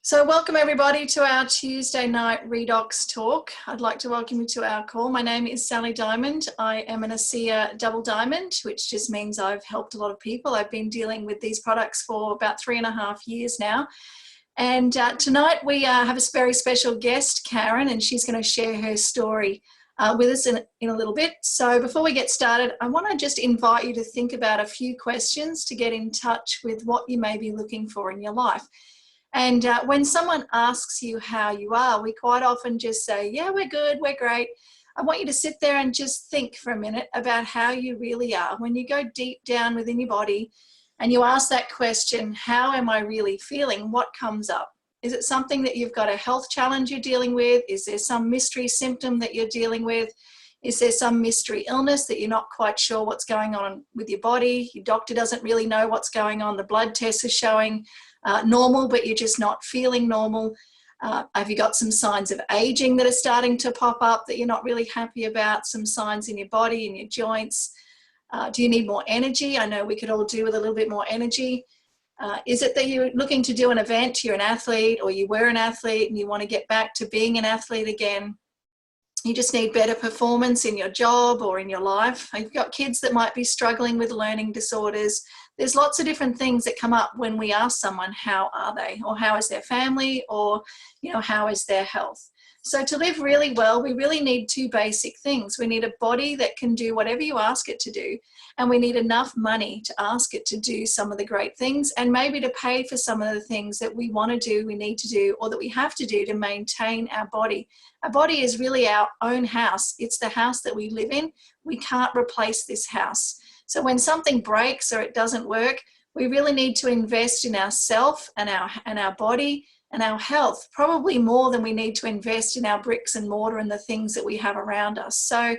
So welcome everybody to our Tuesday night Redox talk. I'd like to welcome you to our call. My name is Sally Dymond. I am an ASEA double diamond, which just means I've helped a lot of people. I've been dealing with these products for about 3.5 years now. And tonight we have a very special guest, Karen, and she's going to share her story with us in a little bit. So before we get started, I want to just invite you to think about a few questions to get in touch with what you may be looking for in your life. And when someone asks you how you are, we quite often just say, yeah, we're good, we're great. I want you to sit there and just think for a minute about how you really are. When you go deep down within your body and you ask that question, how am I really feeling? What comes up? Is it something that you've got a health challenge you're dealing with? Is there some mystery symptom that you're dealing with? Is there some mystery illness that you're not quite sure what's going on with your body? Your doctor doesn't really know what's going on. The blood tests are showing normal, but you're just not feeling normal. Have you got some signs of aging that are starting to pop up that you're not really happy about? Some signs in your body, in your joints? Do you need more energy? I know we could all do with a little bit more energy. Is it that you're looking to do an event, you're an athlete, or you were an athlete and you want to get back to being an athlete again? You just need better performance in your job or in your life. You've got kids that might be struggling with learning disorders. There's lots of different things that come up when we ask someone, how are they? Or how is their family? Or, how is their health? So to live really well, we really need two basic things. We need a body that can do whatever you ask it to do. And we need enough money to ask it to do some of the great things and maybe to pay for some of the things that we want to do, we need to do, or that we have to do to maintain our body. Our body is really our own house. It's the house that we live in. We can't replace this house. So when something breaks or it doesn't work, we really need to invest in ourselves and our body and our health, probably more than we need to invest in our bricks and mortar and the things that we have around us. So I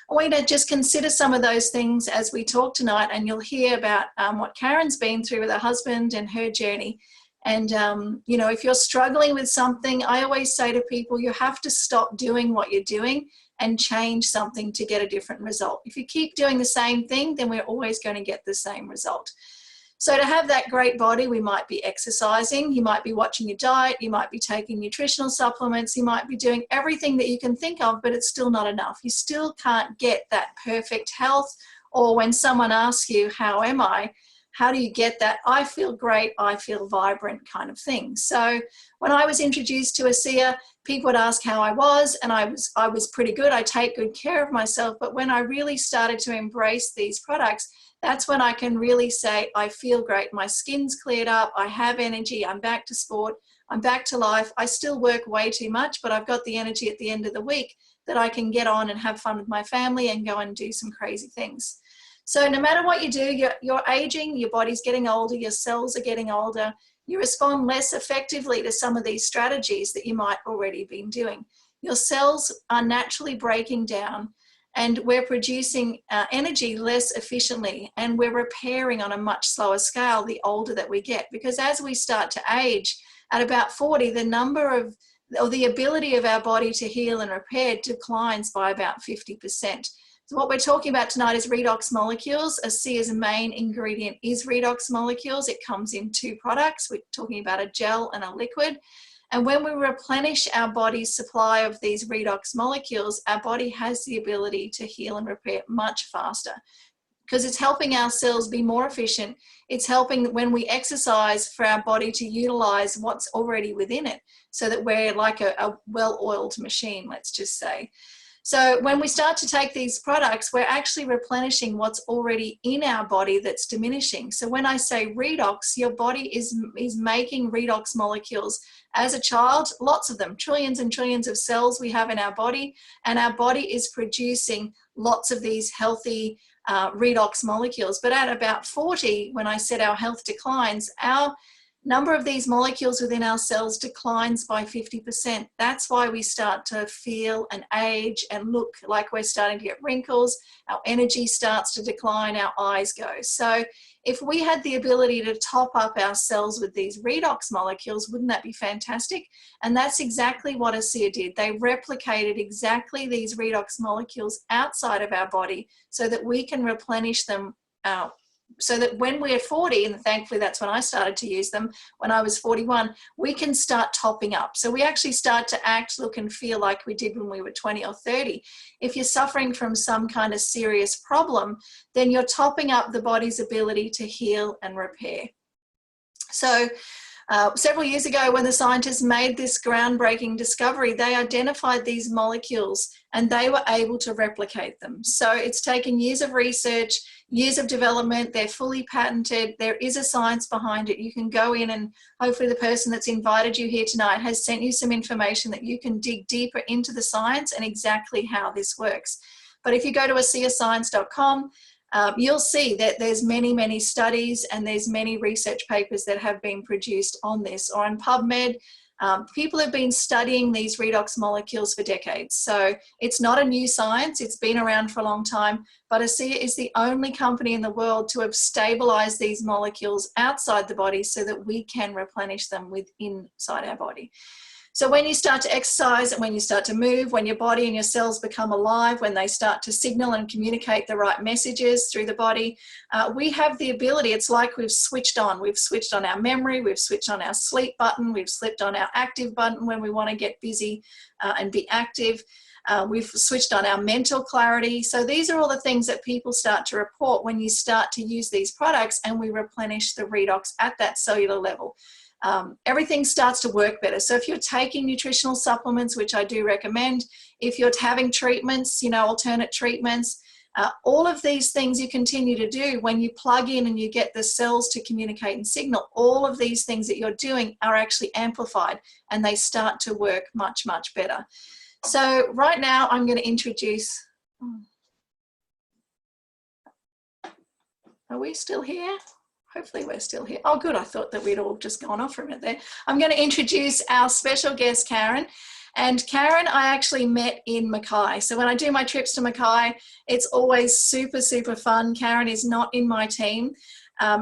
want you to just consider some of those things as we talk tonight, and you'll hear about what Karen's been through with her husband and her journey. And, if you're struggling with something, I always say to people, you have to stop doing what you're doing and change something to get a different result. If you keep doing the same thing, then we're always going to get the same result. So to have that great body, we might be exercising, you might be watching your diet, you might be taking nutritional supplements, you might be doing everything that you can think of, but it's still not enough. You still can't get that perfect health. Or when someone asks you, how am I? How do you get that I feel great, I feel vibrant kind of thing? So when I was introduced to ASEA, people would ask how I was, and I was pretty good. I take good care of myself. But when I really started to embrace these products, that's when I can really say, I feel great. My skin's cleared up. I have energy. I'm back to sport. I'm back to life. I still work way too much, but I've got the energy at the end of the week that I can get on and have fun with my family and go and do some crazy things. So no matter what you do, you're aging, your body's getting older, your cells are getting older. You respond less effectively to some of these strategies that you might already been doing. Your cells are naturally breaking down, and we're producing energy less efficiently, and we're repairing on a much slower scale the older that we get. Because as we start to age, at about 40, the ability of our body to heal and repair declines by about 50%. So what we're talking about tonight is redox molecules. ASEA's main ingredient is redox molecules. It comes in two products. We're talking about a gel and a liquid. And when we replenish our body's supply of these redox molecules, our body has the ability to heal and repair much faster, because it's helping our cells be more efficient. It's helping when we exercise for our body to utilize what's already within it, so that we're like a well-oiled machine, let's just say. So when we start to take these products, we're actually replenishing what's already in our body that's diminishing. So when I say redox, your body is making redox molecules. As a child, lots of them, trillions and trillions of cells we have in our body, and our body is producing lots of these healthy redox molecules. But at about 40, when I said our health declines, our number of these molecules within our cells declines by 50%. That's why we start to feel and age and look like we're starting to get wrinkles. Our energy starts to decline, our eyes go. So if we had the ability to top up our cells with these redox molecules, wouldn't that be fantastic? And that's exactly what ASEA did. They replicated exactly these redox molecules outside of our body so that we can replenish them so that when we're 40, and thankfully that's when I started to use them, when I was 41, we can start topping up. So we actually start to act, look and feel like we did when we were 20 or 30. If you're suffering from some kind of serious problem, then you're topping up the body's ability to heal and repair. So several years ago, when the scientists made this groundbreaking discovery, they identified these molecules and they were able to replicate them. So it's taken years of research, years of development. They're fully patented. There is a science behind it. You can go in, and hopefully the person that's invited you here tonight has sent you some information that you can dig deeper into the science and exactly how this works. But if you go to asiascience.com, you'll see that there's many studies and there's many research papers that have been produced on this. Or on PubMed, people have been studying these redox molecules for decades. So it's not a new science, it's been around for a long time, but ASEA is the only company in the world to have stabilized these molecules outside the body so that we can replenish them inside our body. So when you start to exercise and when you start to move, when your body and your cells become alive, when they start to signal and communicate the right messages through the body, we have the ability, it's like we've switched on. We've switched on our memory, we've switched on our sleep button, we've slipped on our active button when we want to get busy and be active. We've switched on our mental clarity. So these are all the things that people start to report when you start to use these products and we replenish the redox at that cellular level. Everything starts to work better. So if you're taking nutritional supplements, which I do recommend, if you're having treatments, alternate treatments, all of these things you continue to do when you plug in and you get the cells to communicate and signal, all of these things that you're doing are actually amplified and they start to work much better. So right now I'm going to introduce, are we still here? Hopefully we're still here. Oh, good. I thought that we'd all just gone off for a minute there. I'm going to introduce our special guest, Karen. And Karen, I actually met in Mackay. So when I do my trips to Mackay, it's always super fun. Karen is not in my team.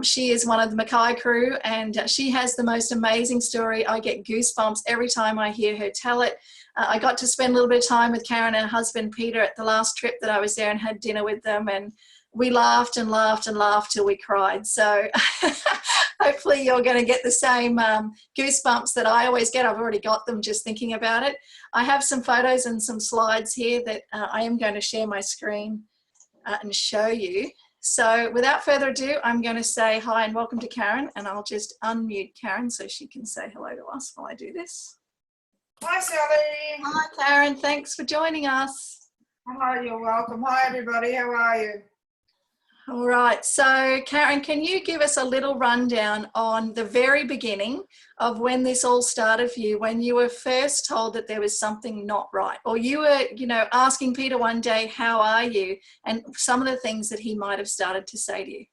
She is one of the Mackay crew, and she has the most amazing story. I get goosebumps every time I hear her tell it. I got to spend a little bit of time with Karen and her husband, Peter, at the last trip that I was there and had dinner with them. And we laughed and laughed and laughed till we cried. So hopefully you're going to get the same goosebumps that I always get. I've already got them just thinking about it. I have some photos and some slides here that I am going to share my screen and show you. So without further ado, I'm going to say hi and welcome to Karen, and I'll just unmute Karen so she can say hello to us while I do this. Hi, Sally. Hi, Karen. Thanks for joining us. Hi, you're welcome. Hi, everybody. How are you? All right, so Karen, can you give us a little rundown on the very beginning of when this all started for you, when you were first told that there was something not right, or you were, asking Peter one day, how are you? And some of the things that he might have started to say to you.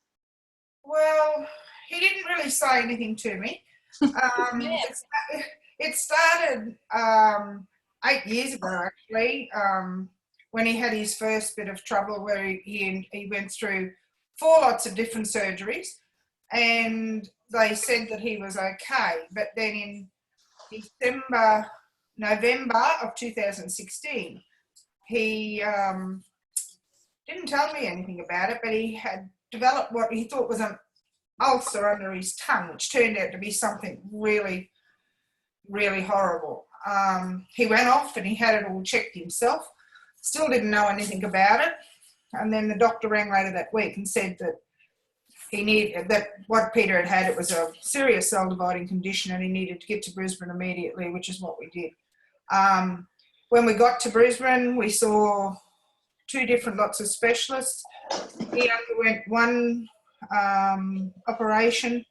Well, he didn't really say anything to me. It started 8 years ago, actually, when he had his first bit of trouble where he went through 4 lots of different surgeries, and they said that he was okay. But then in November of 2016, he didn't tell me anything about it, but he had developed what he thought was an ulcer under his tongue, which turned out to be something really horrible. He went off and he had it all checked himself. Still didn't know anything about it, and then the doctor rang later that week and said that what Peter had, it was a serious cell dividing condition and he needed to get to Brisbane immediately, which is what we did. When we got to Brisbane, we saw 2 different lots of specialists. He underwent one operation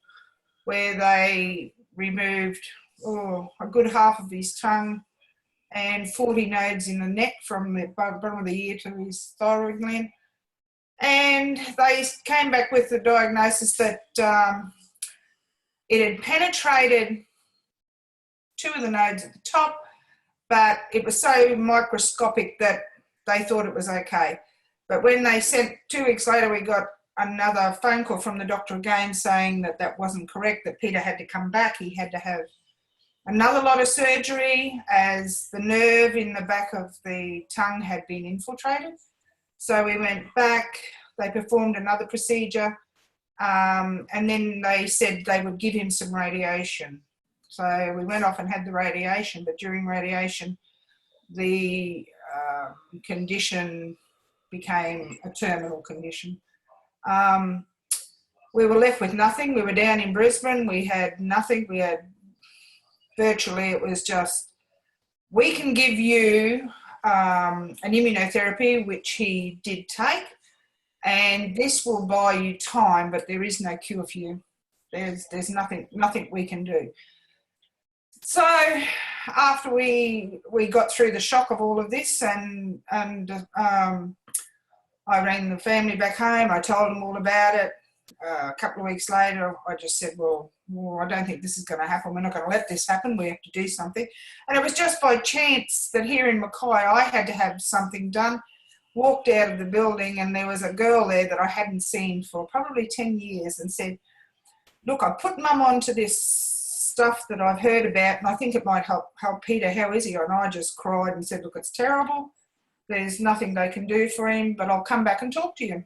where they removed a good half of his tongue and 40 nodes in the neck from the bottom of the ear to his thyroid gland. And they came back with the diagnosis that it had penetrated 2 of the nodes at the top, but it was so microscopic that they thought it was okay. But when they sent 2 weeks later, we got another phone call from the doctor again saying that that wasn't correct, that Peter had to come back. He had to have another lot of surgery as the nerve in the back of the tongue had been infiltrated. So we went back, they performed another procedure, And then they said they would give him some radiation. So we went off and had the radiation, but during radiation, the condition became a terminal condition. We were left with nothing. We were down in Brisbane. We had nothing. We had virtually, it was just, we can give you an immunotherapy, which he did take, and this will buy you time, but there is no cure for you. There's nothing we can do. So after we got through the shock of all of this, and I rang the family back home, I told them all about it. A couple of weeks later, I just said, well, I don't think this is going to happen. We're not going to let this happen. We have to do something. And it was just by chance that here in Mackay, I had to have something done. Walked out of the building, and there was a girl there that I hadn't seen for probably 10 years, and said, look, I put Mum onto this stuff that I've heard about, and I think it might help Peter. How is he? And I just cried and said, look, it's terrible. There's nothing they can do for him, but I'll come back and talk to you.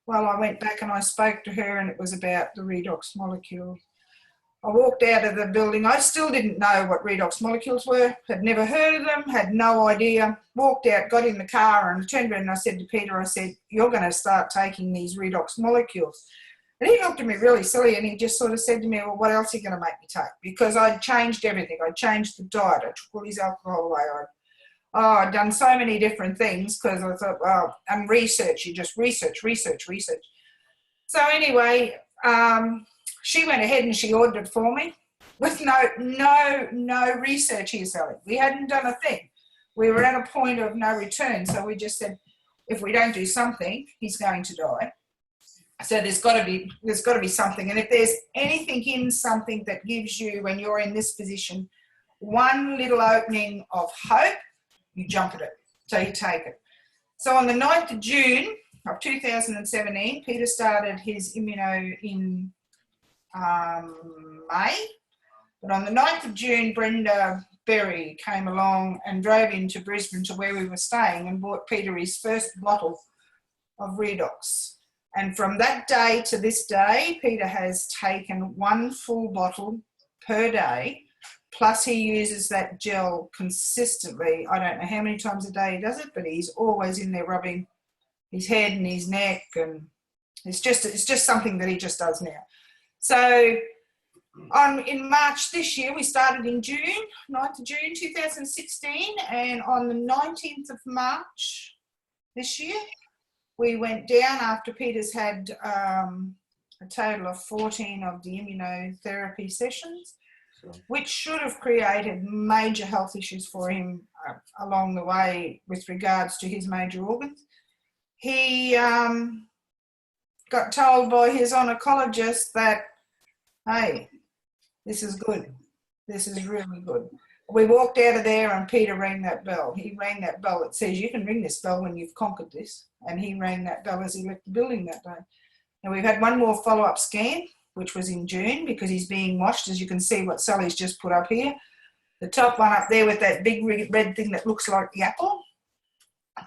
Well, I went back and I spoke to her, and it was about the Redox molecule. I walked out of the building. I still didn't know what Redox molecules were, had never heard of them, had no idea. Walked out, got in the car, and turned around and I said to Peter, I said, you're going to start taking these Redox molecules. And he looked at me really silly, and he just sort of said to me, well, what else are you going to make me take? Because I'd changed everything. I'd changed the diet. I took all his alcohol away. I'd done so many different things, because I thought, well, and research, you just research. So anyway, she went ahead and she ordered it for me with no research here, Sally. We hadn't done a thing. We were at a point of no return. So we just said, if we don't do something, he's going to die. So there's got to be something. And if there's anything in something that gives you, when you're in this position, one little opening of hope, you jump at it. So you take it. So on the 9th of June of 2017, Peter started his immuno in May. But on the 9th of June, Brenda Berry came along and drove into Brisbane to where we were staying and bought Peter his first bottle of Redox. And from that day to this day, Peter has taken one full bottle per day, plus he uses that gel consistently. I don't know how many times a day he does it, but he's always in there rubbing his head and his neck, and it's just something that he just does now. So in March this year, we started in June, 9th of June 2016, and on the 19th of March this year, we went down after Peter's had a total of 14 of the immunotherapy sessions, which should have created major health issues for him along the way with regards to his major organs. He got told by his oncologist that, hey, this is good. This is really good. We walked out of there and Peter rang that bell. He rang that bell that says you can ring this bell when you've conquered this. And he rang that bell as he left the building that day. And we've had one more follow-up scan, which was in June, because he's being watched, as you can see what Sally's just put up here. The top one up there with that big red thing that looks like the apple,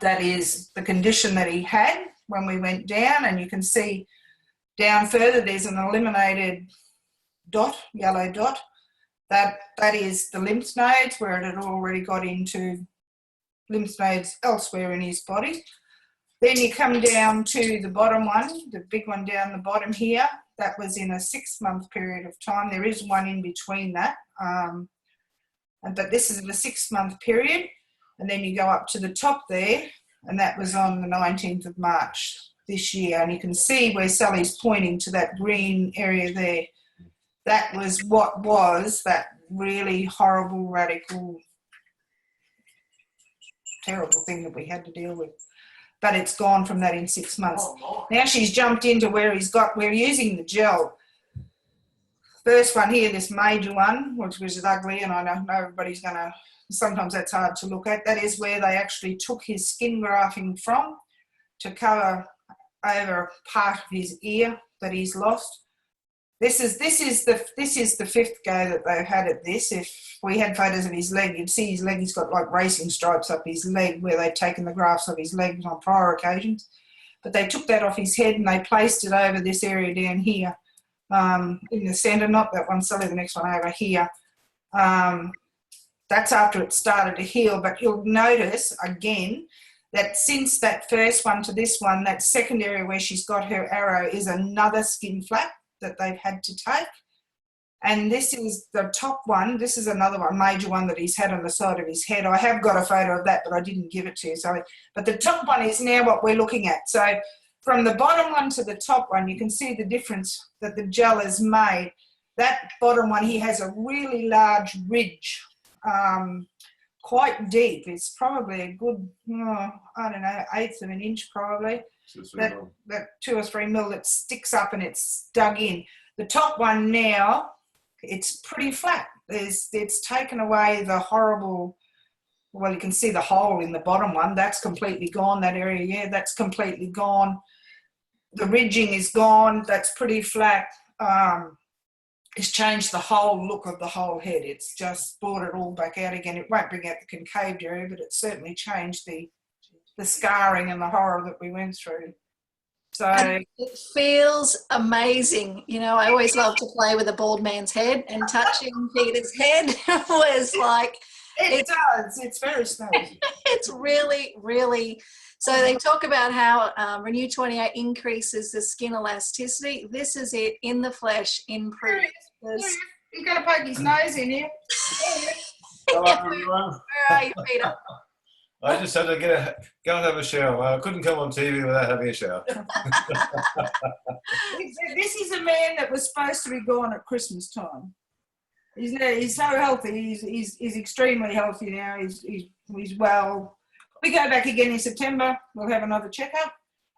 that is the condition that he had when we went down. And you can see down further there's an eliminated dot, yellow dot. That is the lymph nodes, where it had already got into lymph nodes elsewhere in his body. Then you come down to the bottom one, the big one down the bottom here. That was in a 6-month period of time. There is one in between that, but this is a 6-month period. And then you go up to the top there, and that was on the 19th of March this year. And you can see where Sally's pointing to that green area there. That was what was that really horrible, radical, terrible thing that we had to deal with. But it's gone from that in 6 months. Now she's jumped into where we're using the gel. First one here, this major one, which was ugly, and I know everybody's going to, sometimes that's hard to look at. That is where they actually took his skin grafting from to cover over part of his ear that he's lost. This is the 5th go that they've had at this. If we had photos of his leg, you'd see his leg. He's got like racing stripes up his leg where they've taken the grafts of his legs on prior occasions. but they took that off his head and they placed it over this area down here in the centre, not that one, sorry, the next one over here. That's after it started to heal, but you'll notice again that since that first one to this one, that second area where she's got her arrow is another skin flap that they've had to take. And this is the top one. This is another one, major one that he's had on the side of his head. I have got a photo of that, but I didn't give it to you. Sorry. But the top one is now what we're looking at. So from the bottom one to the top one, you can see the difference that the gel has made. That bottom one, he has a really large ridge, quite deep. It's probably a good, I don't know, 1/8 of an inch probably. That 2 or 3 mil that sticks up and it's dug in. The top one now, it's pretty flat. It's taken away the horrible, well, you can see the hole in the bottom one. That's completely gone, that area, yeah, that's completely gone. The ridging is gone. That's pretty flat. It's changed the whole look of the whole head. It's just brought it all back out again. It won't bring out the concaved area, but it's certainly changed the scarring and the horror that we went through. So and it feels amazing. You know, I always love to play with a bald man's head, and touching Peter's head was like... It does. It's very smooth. It's really, really... So they talk about how Renew 28 increases the skin elasticity. This is it in the flesh, improved. He's going to poke his nose in here. Hello, everyone. Where are you, Peter? I just had to go and have a shower. I couldn't come on TV without having a shower. This is a man that was supposed to be gone at Christmas time. He's so healthy. He's extremely healthy now. He's well. We go back again in September. We'll have another checkup,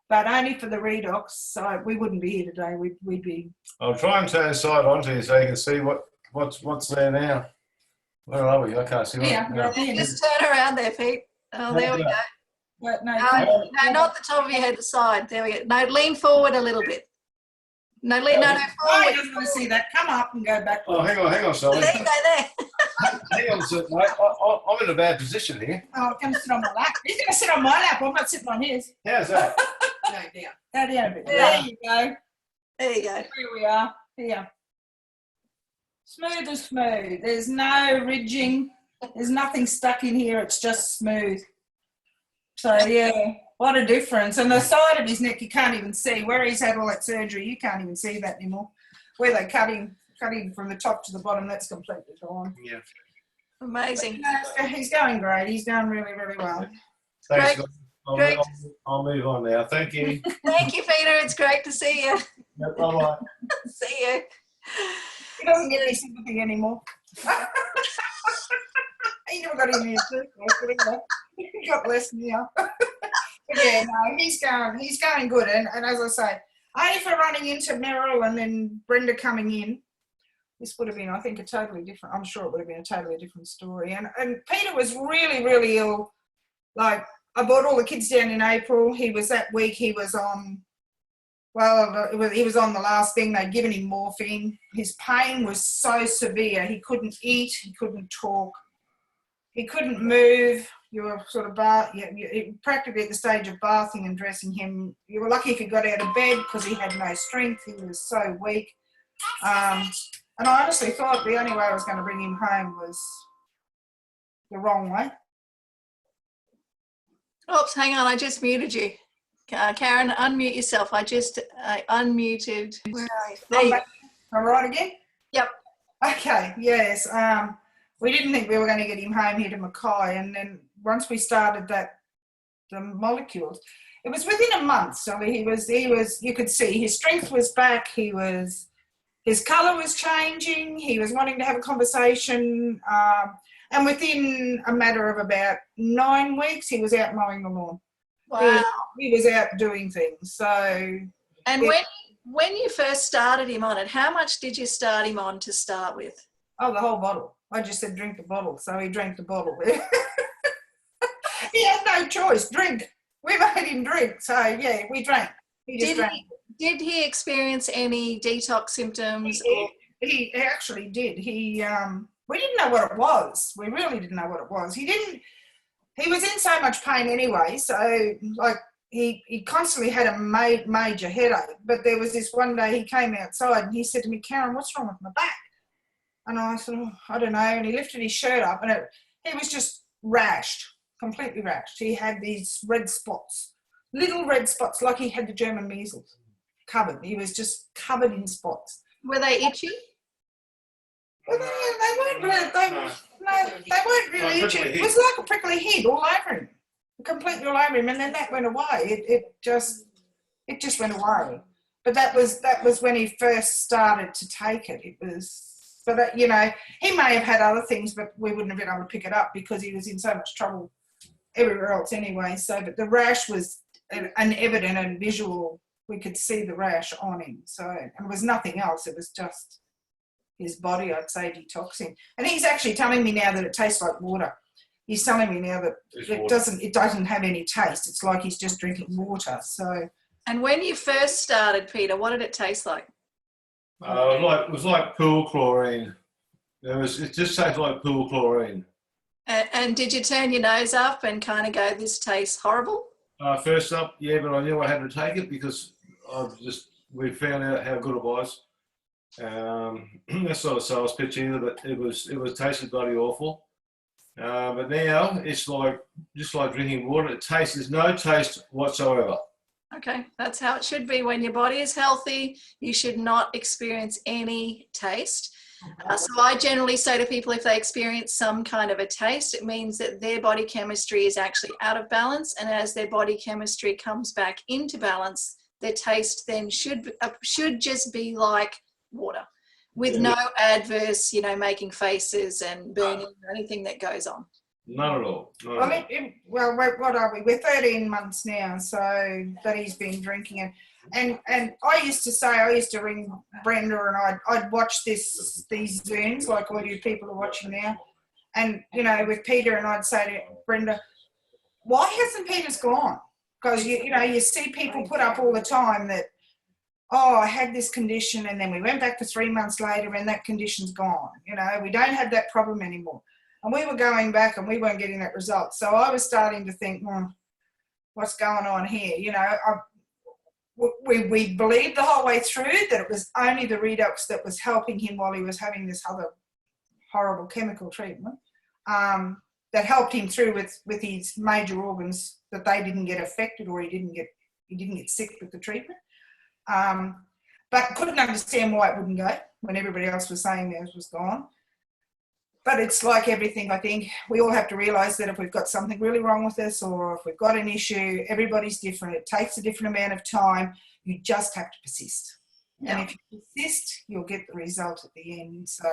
but only for the Redox. So we wouldn't be here today. We'd be. I'll try and turn the side onto you so you can see what's there now. Where are we? I can't see. Yeah, no. Just turn around there, Pete. Oh, there we go. But no, No, not the top of your head, the side. There we go. No, lean forward a little bit. No, Oh, forward. he doesn't want to see that. Come up and go back. Oh, hang on, Sally. There you go, there. Hang on a second, mate. I'm in a bad position here. Oh, come sit on my lap. He's going to sit on my lap. I'm not sitting on his. How's that? No, down. Go down a bit. There you go. There you go. Here we are. Here. Smooth as smooth. There's no ridging. There's nothing stuck in here. It's just smooth. So, yeah, what a difference. And the side of his neck, you can't even see. Where he's had all that surgery, you can't even see that anymore. Where they cut him from the top to the bottom, that's completely gone. Yeah. Amazing. But, he's going great. He's going really, really well. Thanks. Great. I'll move on now. Thank you. Thank you, Peter. It's great to see you. Yeah, bye-bye. See you. He doesn't get any sympathy anymore. He never got any sympathy. He got less now. But yeah, no, he's going good. And as I say, only for running into Meryl and then Brenda coming in, this would have been, I think, I'm sure it would have been a totally different story. And Peter was really, really ill. Like, I brought all the kids down in April. He was that week, he was on the last thing. They'd given him morphine. His pain was so severe. He couldn't eat. He couldn't talk. He couldn't move. You were sort of practically at the stage of bathing and dressing him. You were lucky if he got out of bed because he had no strength. He was so weak. And I honestly thought the only way I was going to bring him home was the wrong way. Oops, hang on. I just muted you. Karen, unmute yourself. I unmuted. Where are you? There you go. All right again? Yep. Okay, yes. We didn't think we were going to get him home here to Mackay, and then once we started the molecules, it was within a month. So he was. You could see his strength was back. His colour was changing. He was wanting to have a conversation, and within a matter of about 9 weeks, he was out mowing the lawn. Wow. He was out doing things. So. And when you first started him on it, how much did you start him on to start with? Oh, the whole bottle. I just said drink the bottle, so he drank the bottle. He had no choice. Drink. We made him drink, so yeah, we drank. He just drank. Did he experience any detox symptoms? He actually did. We didn't know what it was. We really didn't know what it was. He was in so much pain anyway, so like he constantly had a major headache. But there was this one day he came outside and he said to me, Karen, what's wrong with my back? And I said, oh, I don't know. And he lifted his shirt up and he was just rashed, completely rashed. He had these red spots, little red spots, like he had the German measles, covered. He was just covered in spots. Were they itchy? Well, they weren't really, they weren't really itchy. It was like a prickly head all over him, completely all over him. And then that went away. It just went away. But that was when he first started to take it. It was, but you know, he may have had other things, but we wouldn't have been able to pick it up because he was in so much trouble everywhere else anyway. So, but the rash was an evident and visual. We could see the rash on him. So, and it was nothing else. It was just his body, I'd say, detoxing. And he's actually telling me now that it tastes like water. He's telling me now that it doesn't have any taste. It's like he's just drinking water. So. And when you first started, Peter, what did it taste like? It was like pool chlorine. It just tastes like pool chlorine. And did you turn your nose up and kind of go, this tastes horrible? First up, yeah, but I knew I had to take it because we found out how good it was. That's not a sales pitch either, but it was tasted bloody awful. But now it's just like drinking water. There's no taste whatsoever. Okay, that's how it should be. When your body is healthy, you should not experience any taste. So I generally say to people, if they experience some kind of a taste, it means that their body chemistry is actually out of balance. And as their body chemistry comes back into balance, their taste then should just be like water, with no adverse, making faces and burning or anything that goes on. Not at all. Well, what are we? We're 13 months now, so that he's been drinking and I used to ring Brenda and I'd watch these Zooms like all you people are watching now, and with Peter, and I'd say to Brenda, why hasn't Peter's gone? Because you see people put up all the time that, oh, I had this condition and then we went back for 3 months later and that condition's gone. We don't have that problem anymore. And we were going back and we weren't getting that result. So I was starting to think, what's going on here? We believed the whole way through that it was only the Redox that was helping him while he was having this other horrible chemical treatment that helped him through with his major organs, that they didn't get affected or he didn't get sick with the treatment. But couldn't understand why it wouldn't go when everybody else was saying theirs was gone. But it's like everything, I think. We all have to realise that if we've got something really wrong with us or if we've got an issue, everybody's different. It takes a different amount of time. You just have to persist. Yeah. And if you persist, you'll get the result at the end. So,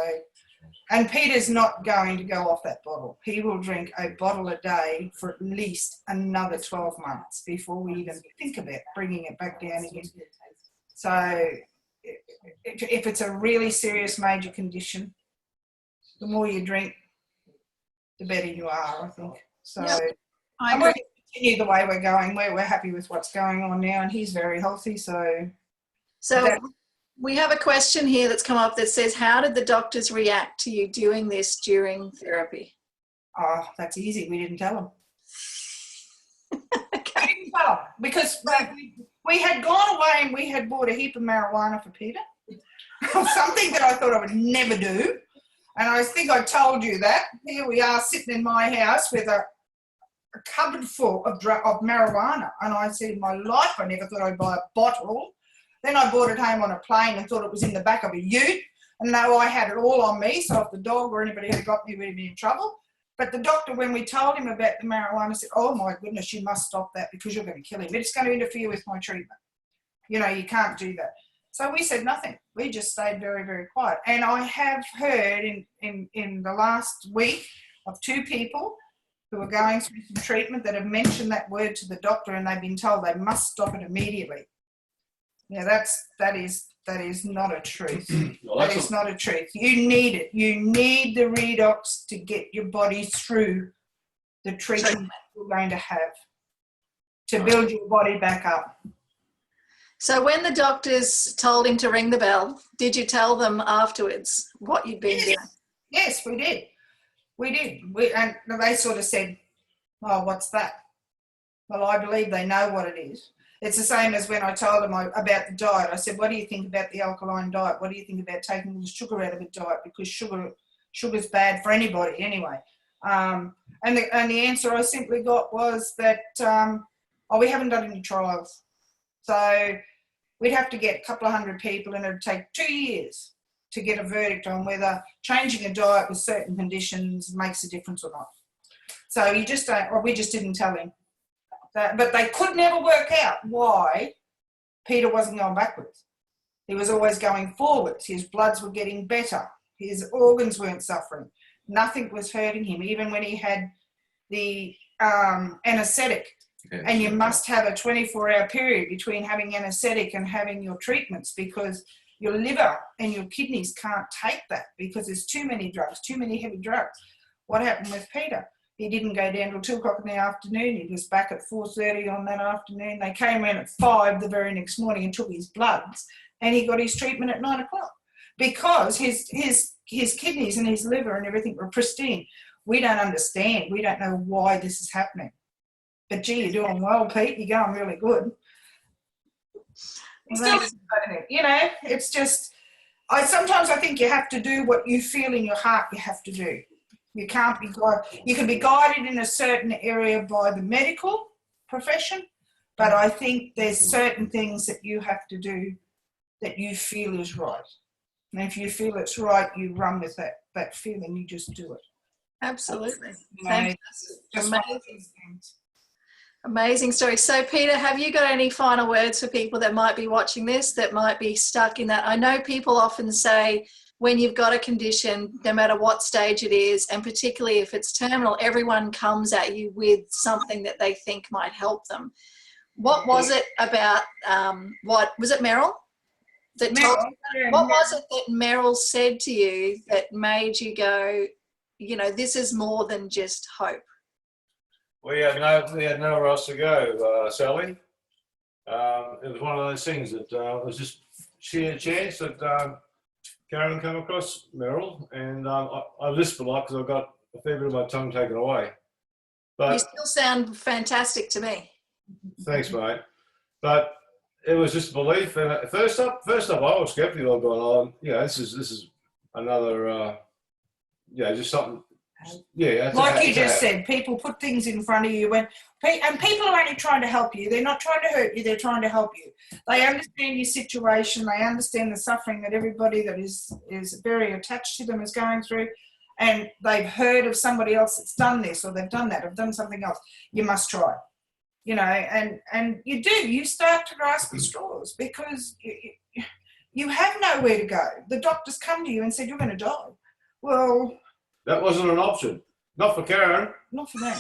and Peter's not going to go off that bottle. He will drink a bottle a day for at least another 12 months before we even think about bringing it back down again. So if it's a really serious major condition, the more you drink, the better you are, I think. So I'm going to continue the way we're going. We're happy with what's going on now, and he's very healthy. So we have a question here that's come up that says, how did the doctors react to you doing this during therapy? Oh, that's easy. We didn't tell them. Okay. We didn't tell them because we had gone away and we had bought a heap of marijuana for Peter, something that I thought I would never do. And I think I told you that. Here we are sitting in my house with a cupboard full of marijuana. And I said, in my life, I never thought I'd buy a bottle. Then I brought it home on a plane and thought it was in the back of a ute. And now I had it all on me. So if the dog or anybody had got me, we'd be in trouble. But the doctor, when we told him about the marijuana, said, oh, my goodness, you must stop that because you're going to kill him. It's going to interfere with my treatment. You can't do that. So we said nothing. We just stayed very, very quiet. And I have heard in the last week of 2 people who are going through some treatment that have mentioned that word to the doctor and they've been told they must stop it immediately. Now that is not a truth. That is not a truth. You need it. You need the Redox to get your body through the treatment you're going to have, to build your body back up. So when the doctors told him to ring the bell, did you tell them afterwards what you'd been doing? Yes, we did. We did. And they sort of said, oh, what's that? Well, I believe they know what it is. It's the same as when I told them about the diet. I said, what do you think about the alkaline diet? What do you think about taking the sugar out of the diet? Because sugar's bad for anybody anyway. And the answer I simply got was that, we haven't done any trials. So we'd have to get a couple of hundred people and it'd take 2 years to get a verdict on whether changing a diet with certain conditions makes a difference or not. So you just don't, or we just didn't tell him. But they could never work out why Peter wasn't going backwards. He was always going forwards. His bloods were getting better. His organs weren't suffering. Nothing was hurting him, even when he had the anaesthetic. Yes. And you must have a 24-hour period between having anaesthetic and having your treatments, because your liver and your kidneys can't take that because there's too many drugs, too many heavy drugs. What happened with Peter? He didn't go down till 2 o'clock in the afternoon. He was back at 4:30 on that afternoon. They came in at 5 the very next morning and took his bloods, and he got his treatment at 9 o'clock because his kidneys and his liver and everything were pristine. We don't understand. We don't know why this is happening. But gee, you're doing well, Pete. You're going really good. Still, you know, it's just, sometimes I think you have to do what you feel in your heart you have to do. You can't be guided. You can be guided in a certain area by the medical profession, but I think there's certain things that you have to do that you feel is right. And if you feel it's right, you run with that feeling. You just do it. Absolutely. Amazing. Amazing story. So, Peter, have you got any final words for people that might be watching this, that might be stuck in that? I know people often say when you've got a condition, no matter what stage it is, and particularly if it's terminal, everyone comes at you with something that they think might help them. What was it about, what was it, Meryl? What was it that Meryl said to you that made you go, you know, this is more than just hope? We had nowhere else to go, Sally. It was one of those things that it was just sheer chance that Karen came across Meryl, and I lisp a lot because I've got a fair bit of my tongue taken away. But you still sound fantastic to me. Thanks, mate. But it was just belief, and first up, I was skeptical. Going on, this is another, just something. Yeah, like you just said, people put things in front of you and people are only trying to help you. They're not trying to hurt you. They're trying to help you. They understand your situation. They understand the suffering that everybody that is very attached to them is going through, and they've heard of somebody else that's done this or they've done that, or done something else. You must try, and you do. You start to grasp the straws because you have nowhere to go. The doctors come to you and said you're going to die. Well, that wasn't an option. Not for Karen. Not for them.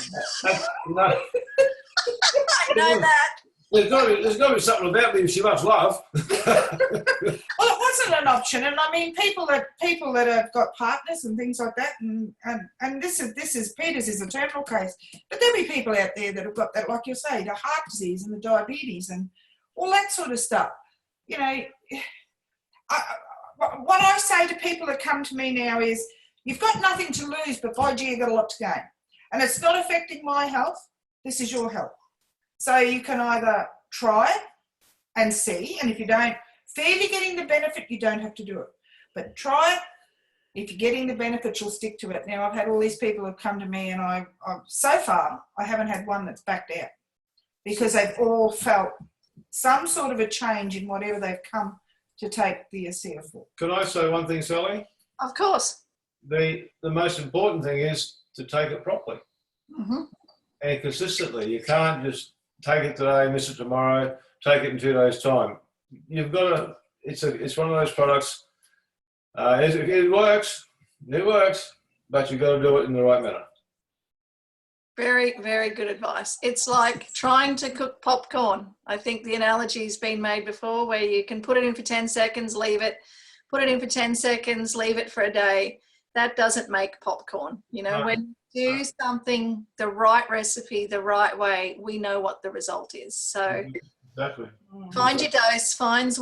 No. I know that. There's got to be something about me if she loves love. Well, it wasn't an option, and I mean people that have got partners and things like that, and this is Peter's is a terminal case, but there'll be people out there that have got that, like you say, the heart disease and the diabetes and all that sort of stuff. What I say to people that come to me now is, you've got nothing to lose, but by gee, you've got a lot to gain. And it's not affecting my health. This is your health. So you can either try it and see, and if you don't feel you're getting the benefit, you don't have to do it. But try it. If you're getting the benefit, you'll stick to it. Now, I've had all these people who've come to me, and so far, I haven't had one that's backed out because they've all felt some sort of a change in whatever they've come to take the ASEA for. Can I say one thing, Sally? Of course. The most important thing is to take it properly and consistently. You can't just take it today, miss it tomorrow, take it in 2 days' time. You've got to. It's one of those products. It works, but you've got to do it in the right manner. Very, very good advice. It's like trying to cook popcorn. I think the analogy's been made before, where you can put it in for 10 seconds, leave it, put it in for 10 seconds, leave it for a day. That doesn't make popcorn. When you do something the right recipe, the right way, we know what the result is. So Exactly. Find your dose, find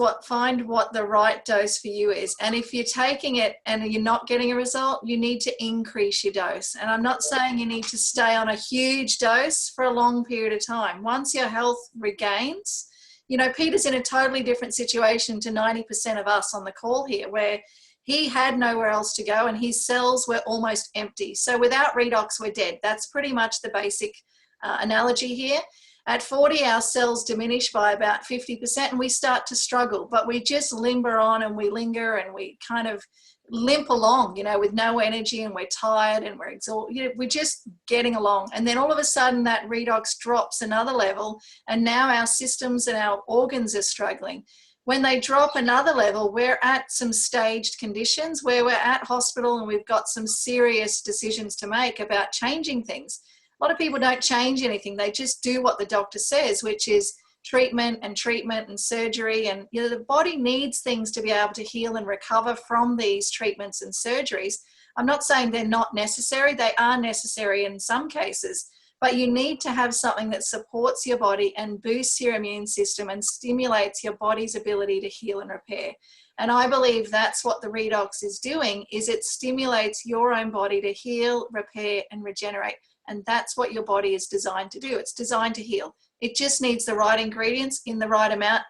what the right dose for you is. And if you're taking it and you're not getting a result, you need to increase your dose. And I'm not saying you need to stay on a huge dose for a long period of time. Once your health regains, you know, Peter's in a totally different situation to 90% of us on the call here, where he had nowhere else to go and his cells were almost empty. So without redox, we're dead. That's pretty much the basic analogy here. At 40, our cells diminish by about 50% and we start to struggle, but we just limber on and we linger and we kind of limp along, you know, with no energy, and we're tired and we're exhausted. You know, we're just getting along. And then all of a sudden that redox drops another level and now our systems and our organs are struggling. When they drop another level, we're at some staged conditions where we're at hospital and we've got some serious decisions to make about changing things. A lot of people don't change anything. They just do what the doctor says, which is treatment and surgery. And you know, the body needs things to be able to heal and recover from these treatments and surgeries. I'm not saying they're not necessary. They are necessary in some cases, but you need to have something that supports your body and boosts your immune system and stimulates your body's ability to heal and repair. And I believe that's what the redox is doing, is it stimulates your own body to heal, repair, and regenerate. And that's what your body is designed to do. It's designed to heal. It just needs the right ingredients in the right amount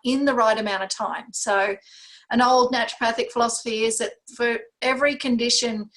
of time. So an old naturopathic philosophy is that for every condition,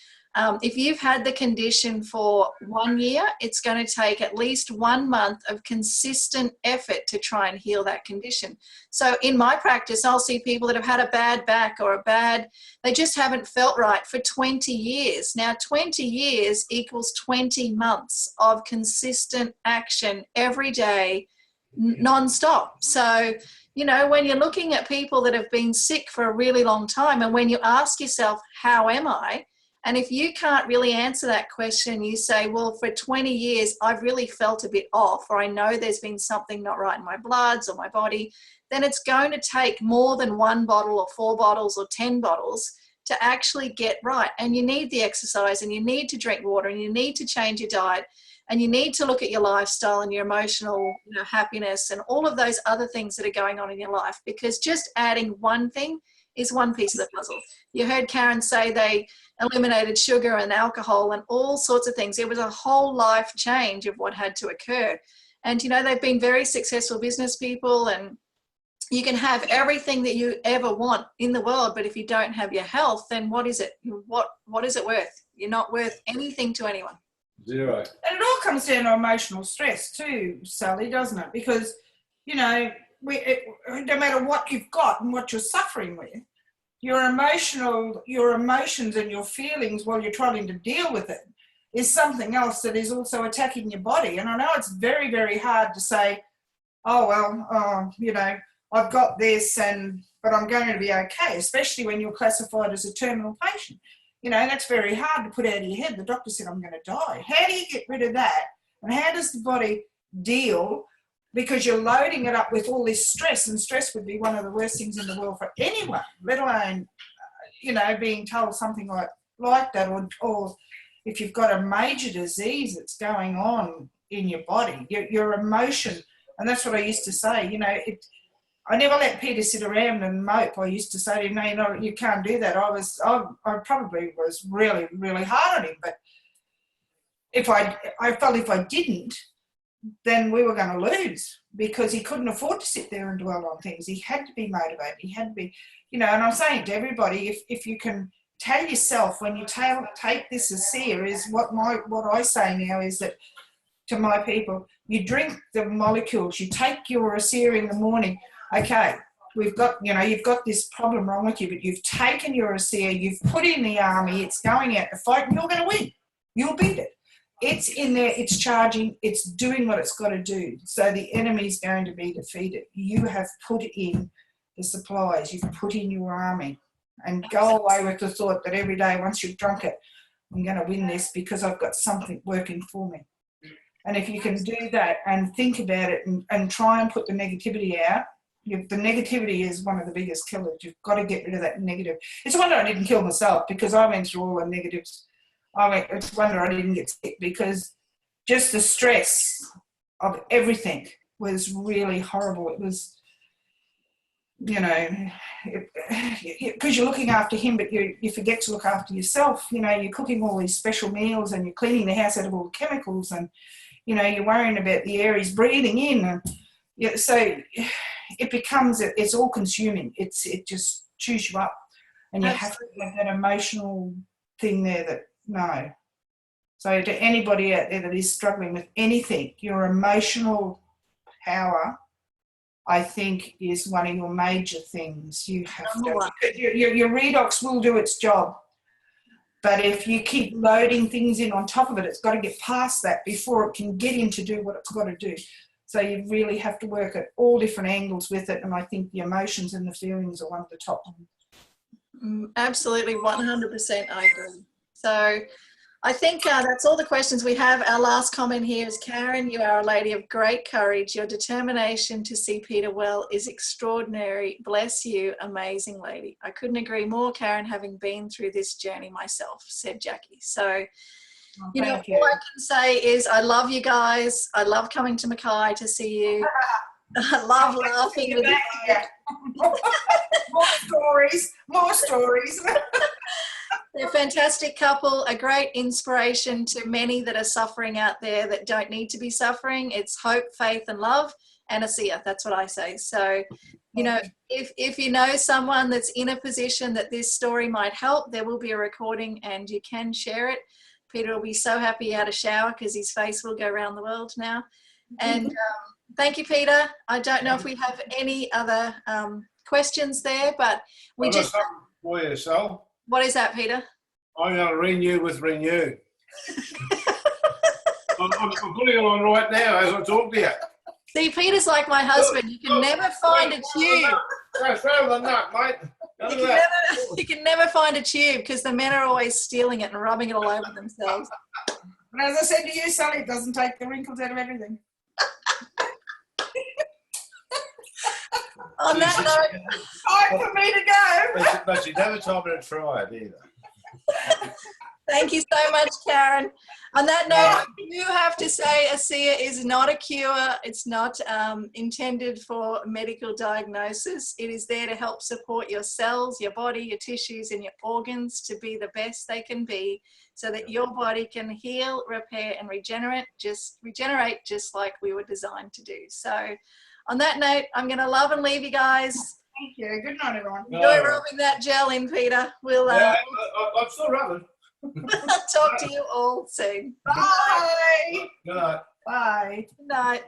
if you've had the condition for 1 year, it's going to take at least 1 month of consistent effort to try and heal that condition. So in my practice, I'll see people that have had a bad back or they just haven't felt right for 20 years. Now, 20 years equals 20 months of consistent action every day, non-stop. So, you know, when you're looking at people that have been sick for a really long time, and when you ask yourself, how am I? And if you can't really answer that question, you say, well, for 20 years, I've really felt a bit off, or I know there's been something not right in my bloods or my body, then it's going to take more than 1 bottle or 4 bottles or 10 bottles to actually get right. And you need the exercise, and you need to drink water, and you need to change your diet, and you need to look at your lifestyle and your emotional, you know, happiness and all of those other things that are going on in your life, because just adding one thing is one piece of the puzzle. You heard Karen say they eliminated sugar and alcohol and all sorts of things. It was a whole life change of what had to occur. And, you know, they've been very successful business people, and you can have everything that you ever want in the world, but if you don't have your health, then what is it? What is it worth? You're not worth anything to anyone. Zero. And it all comes down to emotional stress too, Sally, doesn't it? Because, you know, no matter what you've got and what you're suffering with, your emotions and your feelings while you're trying to deal with it is something else that is also attacking your body. And I know it's very, very hard to say, oh, well, you know, I've got this, but I'm going to be okay, especially when you're classified as a terminal patient. You know, that's very hard to put out of your head. The doctor said, I'm going to die. How do you get rid of that? And how does the body deal? Because you're loading it up with all this stress, and stress would be one of the worst things in the world for anyone, let alone, you know, being told something like that, or if you've got a major disease that's going on in your body, your emotion. And that's what I used to say, you know, I never let Peter sit around and mope. I used to say to him, no, you can't do that. I probably was really, really hard on him, but I felt if I didn't, then we were going to lose, because he couldn't afford to sit there and dwell on things. He had to be motivated. He had to be, you know, and I'm saying to everybody, if you can tell yourself when you take this as seer, is what I say now is that to my people, you drink the molecules, you take your Acer in the morning. Okay, you've got this problem wrong with you, but you've taken your Acer, you've put in the army, it's going out to fight, and you're going to win. You'll beat it. It's in there, it's charging, it's doing what it's got to do. So the enemy's going to be defeated. You have put in the supplies, you've put in your army, and go away with the thought that every day once you've drunk it, I'm going to win this because I've got something working for me. And if you can do that and think about it and try and put the negativity out, the negativity is one of the biggest killers. You've got to get rid of that negative. It's a wonder I didn't kill myself, because I went through all the negatives. It's a wonder I didn't get sick, because just the stress of everything was really horrible. It was, you know, because you're looking after him, but you forget to look after yourself. You know, you're cooking all these special meals and you're cleaning the house out of all the chemicals, and, you know, you're worrying about the air he's breathing in. And so it becomes, it's all consuming. It just chews you up, and you have to have that emotional thing there that, no. So to anybody out there that is struggling with anything, your emotional power, I think, is one of your major things. You have to. Your Redox will do its job, but if you keep loading things in on top of it, it's got to get past that before it can get in to do what it's got to do. So you really have to work at all different angles with it, and I think the emotions and the feelings are one of the top ones. Absolutely, 100% I agree. So I think that's all the questions we have. Our last comment here is, Karen, you are a lady of great courage. Your determination to see Peter well is extraordinary. Bless you, amazing lady. I couldn't agree more, Karen, having been through this journey myself, said Jackie. So, you know, all I can say is I love you guys. I love coming to Mackay to see you. I love laughing with you. More stories. They're a fantastic couple, a great inspiration to many that are suffering out there that don't need to be suffering. It's hope, faith, and love, and Asiya. That's what I say. So, you know, if you know someone that's in a position that this story might help, there will be a recording and you can share it. Peter will be so happy he had a shower because his face will go around the world now. And thank you, Peter. I don't know if we have any other questions there, but we just... Got something for you, Sal. What is that, Peter? I'm going to renew with Renew. I'm putting it on right now as I talk to you. See, Peter's like my husband. You can never find a tube. Throw the nut, mate. You can never find a tube because the men are always stealing it and rubbing it all over themselves. And as I said to you, Sally, it doesn't take the wrinkles out of everything. On that note, time for me to go. But she never told me to try it either. Thank you so much, Karen. On that note, you have to say Asiya is not a cure. It's not intended for medical diagnosis. It is there to help support your cells, your body, your tissues, and your organs to be the best they can be so that your body can heal, repair, and regenerate just like we were designed to do. So on that note, I'm going to love and leave you guys. Thank you. Good night, everyone. Enjoy rubbing that gel in, Peter. We'll I'm still rubbing. talk to you all soon. Bye. Good night. Bye. Good night.